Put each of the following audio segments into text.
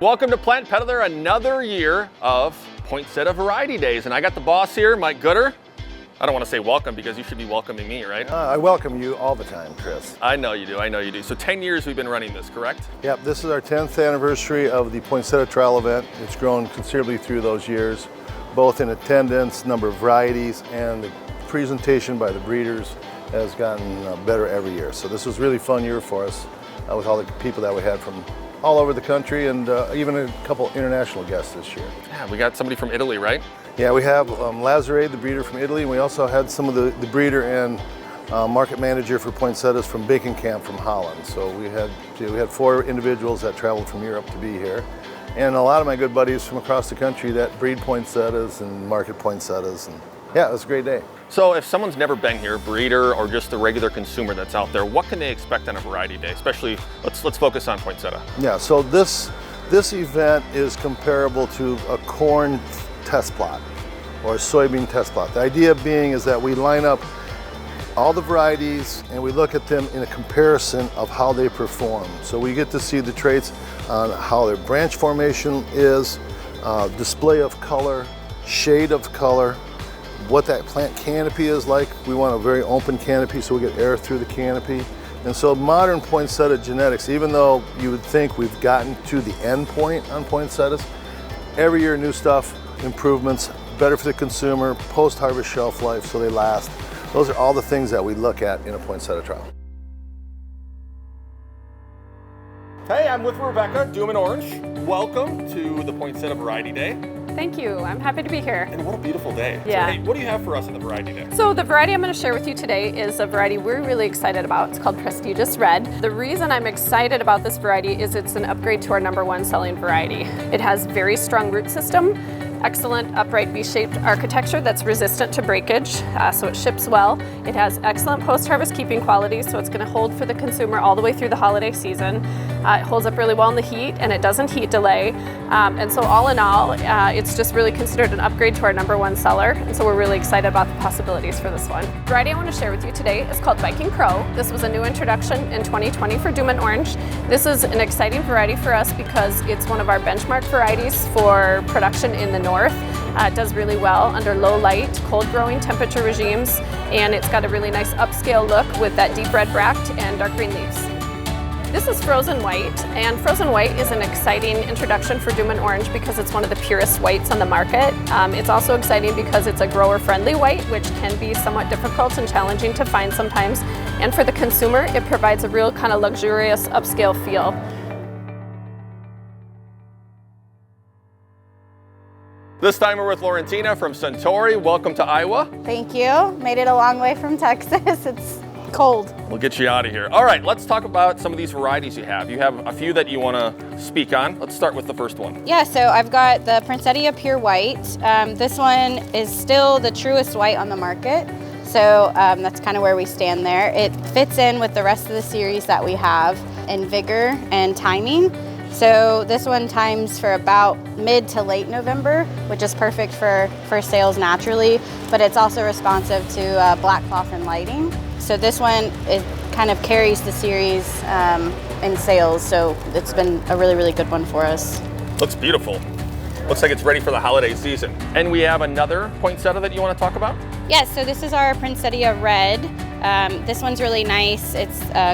Welcome to Plantpeddler, another year of Poinsettia Variety Days. And I got the boss here, Mike Gooder. I don't want to say welcome because you should be welcoming me, right? I welcome you all the time, Chris. I know you do, I know you do. So 10 years we've been running this, correct? Yep, this is our 10th anniversary of the Poinsettia Trial event. It's grown considerably through those years, both in attendance, number of varieties, and the presentation by the breeders has gotten better every year. So this was a really fun year for us with all the people that we had from all over the country, and even a couple international guests this year. Yeah, we got somebody from Italy, right? Yeah, we have Lazzeri, the breeder from Italy, and we also had some of the breeder and market manager for poinsettias from Beekenkamp from Holland. So we had 4 individuals that traveled from Europe to be here. And a lot of my good buddies from across the country that breed poinsettias and market poinsettias. And yeah, it was a great day. So if someone's never been here, breeder or just a regular consumer that's out there, what can they expect on a variety day? Especially, let's focus on poinsettia. Yeah, so this event is comparable to a corn test plot or a soybean test plot. The idea being is that we line up all the varieties and we look at them in a comparison of how they perform. So we get to see the traits on how their branch formation is, display of color, shade of color, what that plant canopy is like. We want a very open canopy so we get air through the canopy. And so modern poinsettia genetics, even though you would think we've gotten to the end point on poinsettias, every year new stuff, improvements, better for the consumer, post-harvest shelf life so they last. Those are all the things that we look at in a poinsettia trial. Hey, I'm with Rebecca, Dümmen Orange. Welcome to the Poinsettia Variety Day. Thank you. I'm happy to be here. And what a beautiful day. Yeah. So, hey, what do you have for us in the Variety Day? So the variety I'm going to share with you today is a variety we're really excited about. It's called Prestigious Red. The reason I'm excited about this variety is it's an upgrade to our #1 selling variety. It has very strong root system, excellent upright V-shaped architecture that's resistant to breakage, so it ships well. It has excellent post-harvest keeping qualities, so it's going to hold for the consumer all the way through the holiday season. It holds up really well in the heat, and it doesn't heat delay. And so all in all, it's just really considered an upgrade to our #1 seller, and so we're really excited about the possibilities for this one. The variety I want to share with you today is called Viking Crow. This was a new introduction in 2020 for Dümmen Orange. This is an exciting variety for us because it's one of our benchmark varieties for production in the north. It does really well under low light, cold growing temperature regimes, and it's got a really nice upscale look with that deep red bract and dark green leaves. This is Frozen White, and Frozen White is an exciting introduction for Dümmen Orange because it's one of the purest whites on the market. It's also exciting because it's a grower-friendly white, which can be somewhat difficult and challenging to find sometimes. And for the consumer, it provides a real kind of luxurious upscale feel. This time we're with Laurentina from Suntory. Welcome to Iowa. Thank you. Made it a long way from Texas. It's cold. We'll get you out of here. All right, let's talk about some of these varieties you have. You have a few that you want to speak on. Let's start with the first one. Yeah, so I've got the Poinsettia Pure White. This one is still the truest white on the market. So that's kind of where we stand there. It fits in with the rest of the series that we have in vigor and timing. So this one times for about mid to late November, which is perfect for sales naturally, but it's also responsive to black cloth and lighting. So this one, it kind of carries the series in sales, so it's been a really, really good one for us. Looks beautiful. Looks like it's ready for the holiday season. And we have another poinsettia that you want to talk about? Yes, so this is our Poinsettia Red. This one's really nice. It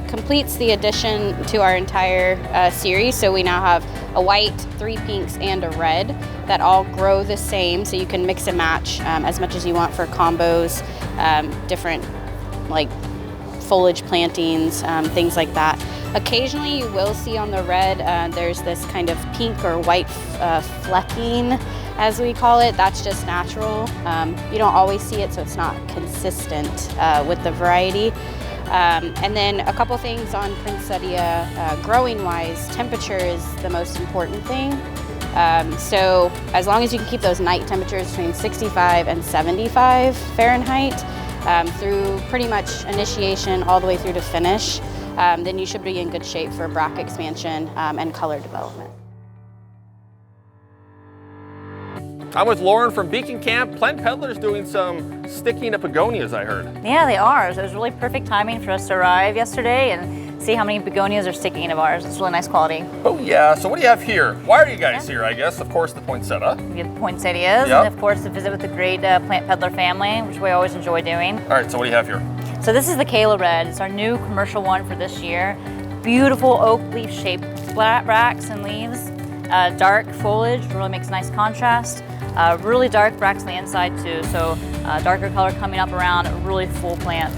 completes the addition to our entire series. So we now have a white, 3 pinks, and a red that all grow the same. So you can mix and match as much as you want for combos, different like foliage plantings, things like that. Occasionally you will see on the red, there's this kind of pink or white flecking, as we call it. That's just natural. You don't always see it, so it's not consistent with the variety. And then a couple things on Poinsettia, growing wise, temperature is the most important thing. So as long as you can keep those night temperatures between 65 and 75 Fahrenheit through pretty much initiation all the way through to finish, then you should be in good shape for bract expansion and color development. I'm with Lauren from Beekenkamp. Plantpeddler's doing some sticking of begonias, I heard. Yeah, they are. So it was really perfect timing for us to arrive yesterday, and see how many begonias are sticking of ours. It's really nice quality. Oh yeah, so what do you have here? Why are you guys here, I guess? Of course, the poinsettia. We have poinsettias, Yep. and of course a visit with the great Plantpeddler family, which we always enjoy doing. All right, so what do you have here? So this is the Kayla Red. It's our new commercial one for this year. Beautiful oak leaf shaped flat bracts and leaves. Dark foliage, really makes a nice contrast. Really dark bracts on the inside too, so darker color coming up around a really full plant.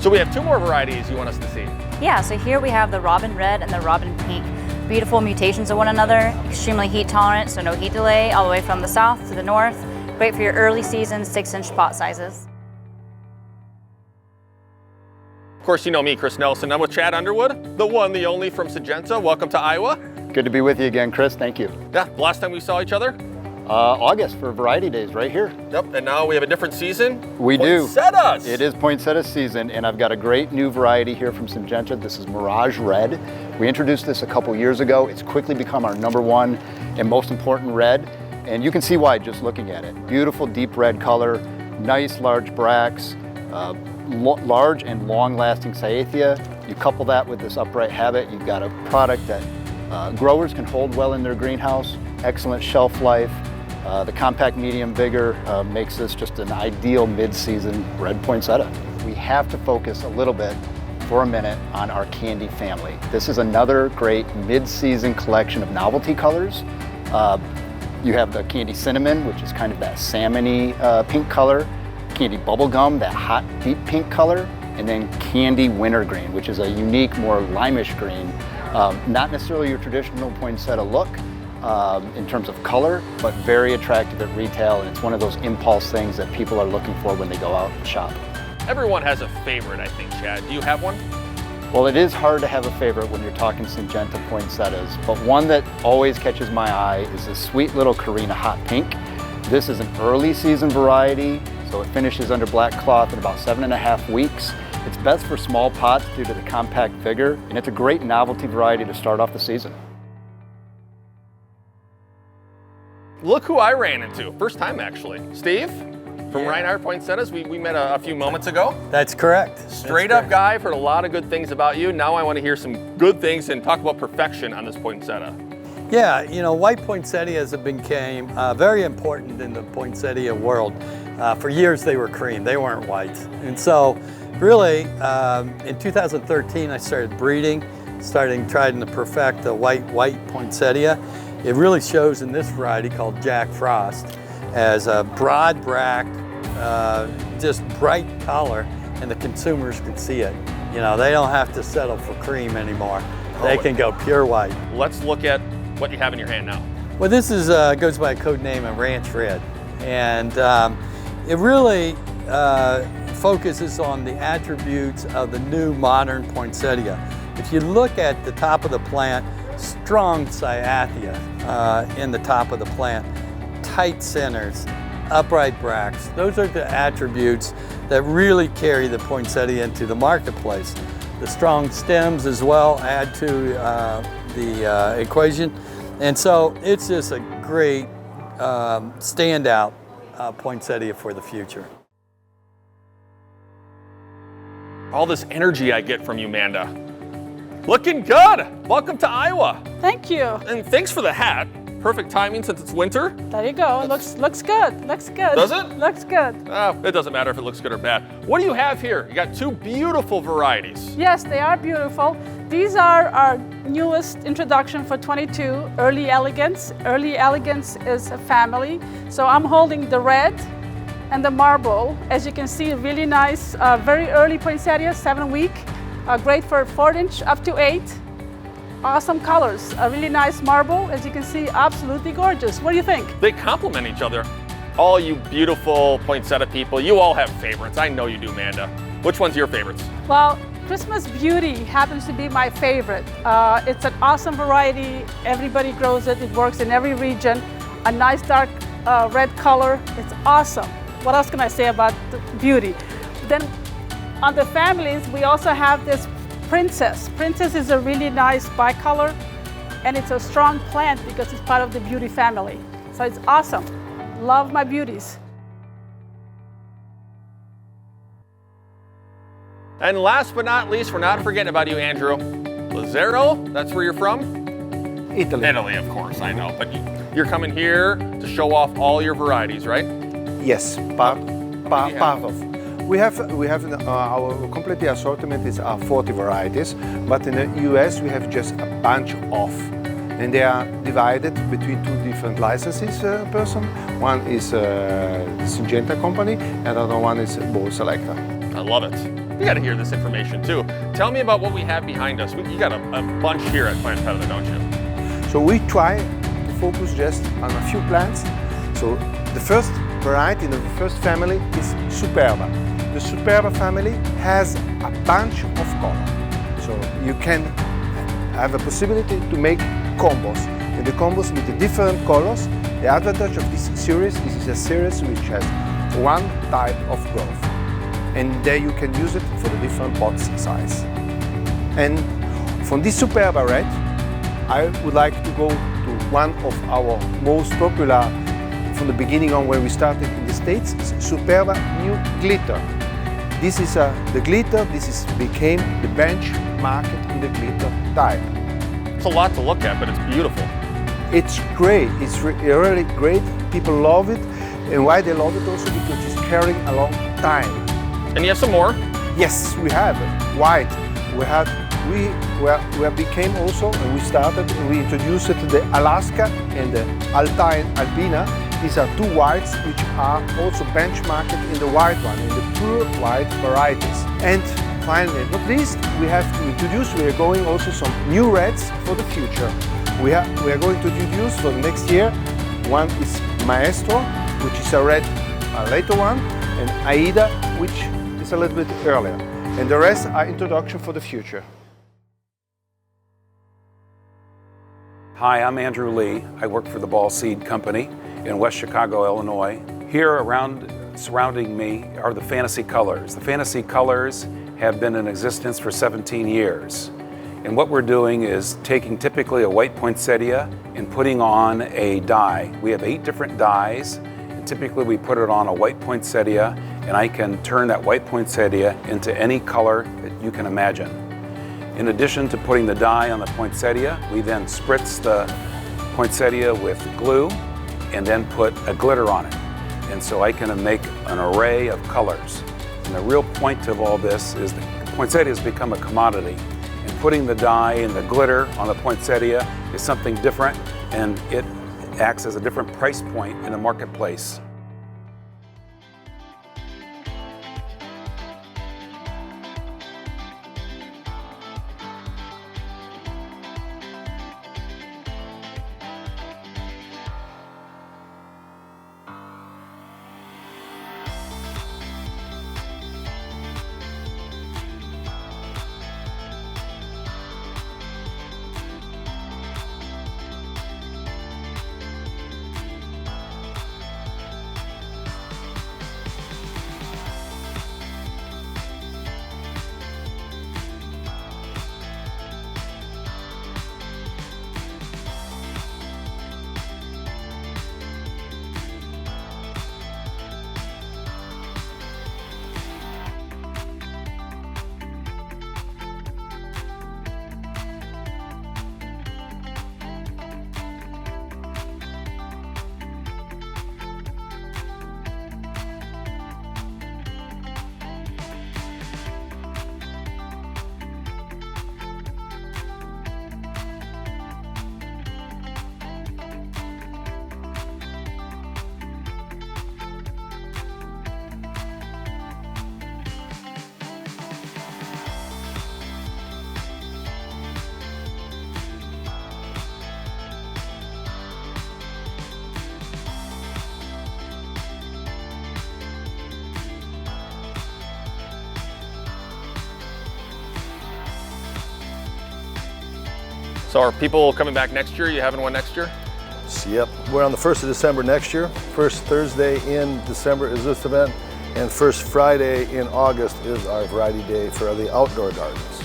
So we have two more varieties you want us to see. Yeah, so here we have the Robin Red and the Robin Pink. Beautiful mutations of one another, extremely heat tolerant, so no heat delay, all the way from the south to the north. Great for your early season 6-inch pot sizes. Of course, you know me, Chris Nelson. I'm with Chad Underwood, the one, the only from Syngenta. Welcome to Iowa. Good to be with you again, Chris. Thank you. Yeah, the last time we saw each other? August for Variety Days right here. Yep, and now we have a different season. We do. Poinsettias! It is poinsettia season, and I've got a great new variety here from Syngenta. This is Mirage Red. We introduced this a couple years ago. It's quickly become our #1 and most important red, and you can see why just looking at it. Beautiful deep red color, nice large bracts, large and long-lasting cyathea. You couple that with this upright habit, you've got a product that growers can hold well in their greenhouse, excellent shelf life. The compact medium vigor makes this just an ideal mid-season red poinsettia. We have to focus a little bit for a minute on our candy family. This is another great mid-season collection of novelty colors. You have the candy cinnamon, which is kind of that salmon-y pink color, candy bubblegum, that hot deep pink color, and then candy wintergreen, which is a unique, more limeish green. Not necessarily your traditional poinsettia look, in terms of color, but very attractive at retail, and it's one of those impulse things that people are looking for when they go out and shop. Everyone has a favorite, I think, Chad. Do you have one? Well, it is hard to have a favorite when you're talking Syngenta poinsettias, but one that always catches my eye is this sweet little Carina Hot Pink. This is an early season variety, so it finishes under black cloth in about 7.5 weeks. It's best for small pots due to the compact vigor, and it's a great novelty variety to start off the season. Look who I ran into. First time, actually. Steve from Rinehart Poinsettias. We met a few moments ago. That's correct. Straight up guy. I've heard a lot of good things about you. Now I want to hear some good things and talk about perfection on this poinsettia. Yeah, you know, white poinsettias have became very important in the poinsettia world. For years they were cream, they weren't white. And so really, in 2013 I started breeding, trying to perfect the white poinsettia. It really shows in this variety called Jack Frost as a broad bract, just bright color, and the consumers can see it. You know, they don't have to settle for cream anymore. They can go pure white. Let's look at what you have in your hand now. Well, this is goes by a code name of Ranch Red, and it really focuses on the attributes of the new modern poinsettia. If you look at the top of the plant, strong cyathea in the top of the plant, tight centers, upright bracts. Those are the attributes that really carry the poinsettia into the marketplace. The strong stems as well add to the equation. And so it's just a great standout poinsettia for the future. All this energy I get from you, Manda. Looking good. Welcome to Iowa. Thank you. And thanks for the hat. Perfect timing since it's winter. There you go. Looks good. Looks good. Does it? Looks good. It doesn't matter if it looks good or bad. What do you have here? You got two beautiful varieties. Yes, they are beautiful. These are our newest introduction for 22, Early Elegance. Early Elegance is a family. So I'm holding the red and the marble. As you can see, really nice, very early poinsettia, 7-week. Great for 4-inch up to 8. Awesome colors. A really nice marble, as you can see, absolutely gorgeous. What do you think? They complement each other. All you beautiful poinsettia people, you all have favorites. I know you do, Manda. Which one's your favorites? Well, Christmas Beauty happens to be my favorite. It's an awesome variety. Everybody grows it. It works in every region. A nice dark red color. It's awesome. What else can I say about the Beauty? Then on the families, we also have this Princess. Princess is a really nice bicolor, and it's a strong plant because it's part of the Beauty family. So it's awesome. Love my beauties. And last but not least, we're not forgetting about you, Andrew. Lazzeri, that's where you're from? Italy. Italy, of course, I know. But you're coming here to show off all your varieties, right? Yes, part of. We have our complete assortment is 40 varieties, but in the US we have just a bunch of, and they are divided between two different licenses person. One is Syngenta company, and the other one is Selecta. I love it. You got to hear this information too. Tell me about what we have behind us. You got a bunch here at Plantpeddler, don't you? So we try to focus just on a few plants. So the first variety in the first family is Superba. The Superba family has a bunch of color. So you can have a possibility to make combos. And the combos with the different colors. The advantage of this series is it's a series which has one type of growth. And there you can use it for the different pot size. And from this Superba red, I would like to go to one of our most popular from the beginning on when we started in the States, Superba New Glitter. This is the glitter, became the benchmark in the glitter type. It's a lot to look at, but it's beautiful. It's great, it's really great. People love it. And why they love it also because it's carrying a long time. And you have some more? Yes, we have white. We became also, and we started, and we introduced it to the Alaska and the Alpina. These are two whites which are also benchmarked in the white one, in the pure white varieties. And finally, not least, we have to introduce, we are going also some new reds for the future. We are going to introduce for the next year, one is Maestro, which is a red, a later one, and Aida, which is a little bit earlier. And the rest are introduction for the future. Hi, I'm Andrew Lee. I work for the Ball Seed Company in West Chicago, Illinois. Here surrounding me are the fantasy colors. The fantasy colors have been in existence for 17 years. And what we're doing is taking typically a white poinsettia and putting on a dye. We have 8 different dyes, and typically we put it on a white poinsettia, and I can turn that white poinsettia into any color that you can imagine. In addition to putting the dye on the poinsettia, we then spritz the poinsettia with glue and then put a glitter on it. And so I can make an array of colors. And the real point of all this is the poinsettia has become a commodity. And putting the dye and the glitter on the poinsettia is something different, and it acts as a different price point in the marketplace. So are people coming back next year? You having one next year? Yep, we're on the 1st of December next year. First Thursday in December is this event, and first Friday in August is our variety day for the outdoor gardens.